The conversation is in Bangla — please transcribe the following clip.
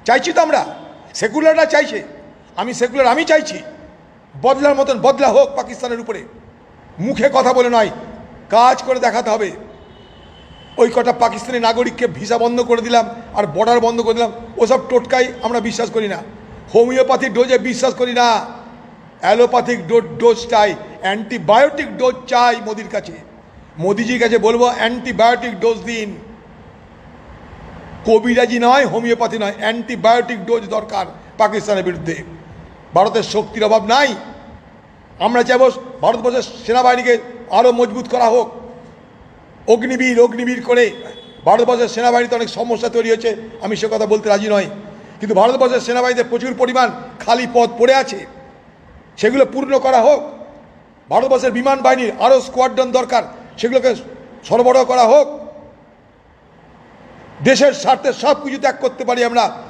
চাইছি তো আমরা, সেকুলাররা চাইছে, আমি চাইছি বদলার মতন বদলা হোক পাকিস্তানের উপরে। মুখে কথা বলে নয়, কাজ করে দেখাতে হবে। ওই কটা পাকিস্তানি নাগরিককে ভিসা বন্ধ করে দিলাম আর বর্ডার বন্ধ করে দিলাম, ওসব টোটকাই আমরা বিশ্বাস করি না। হোমিওপ্যাথিক ডোজে বিশ্বাস করি না, অ্যালোপ্যাথিক ডোজ চাই, অ্যান্টিবায়োটিক ডোজ চাই মোদির কাছে। মোদিজির কাছে বলবো অ্যান্টিবায়োটিক ডোজ দিন, কবিরাজি নয়, হোমিওপ্যাথি নয়, অ্যান্টিবায়োটিক ডোজ দরকার পাকিস্তানের বিরুদ্ধে। ভারতের শক্তির অভাব নাই, আমরা চাইব ভারতবর্ষের সেনাবাহিনীকে আরও মজবুত করা হোক, অগ্নিবীর করে। ভারতবর্ষের সেনাবাহিনীতে অনেক সমস্যা তৈরি হয়েছে, আমি সে কথা বলতে রাজি নই, কিন্তু ভারতবর্ষের সেনাবাহিনীতে প্রচুর পরিমাণ খালি পদ পড়ে আছে, সেগুলো পূর্ণ করা হোক। ভারতবর্ষের বিমান বাহিনীর আরও স্কোয়াড্রন দরকার, সেগুলোকে সরবরাহ করা হোক। দেশের স্বার্থে সব কিছু ত্যাগ করতে পারি আমরা।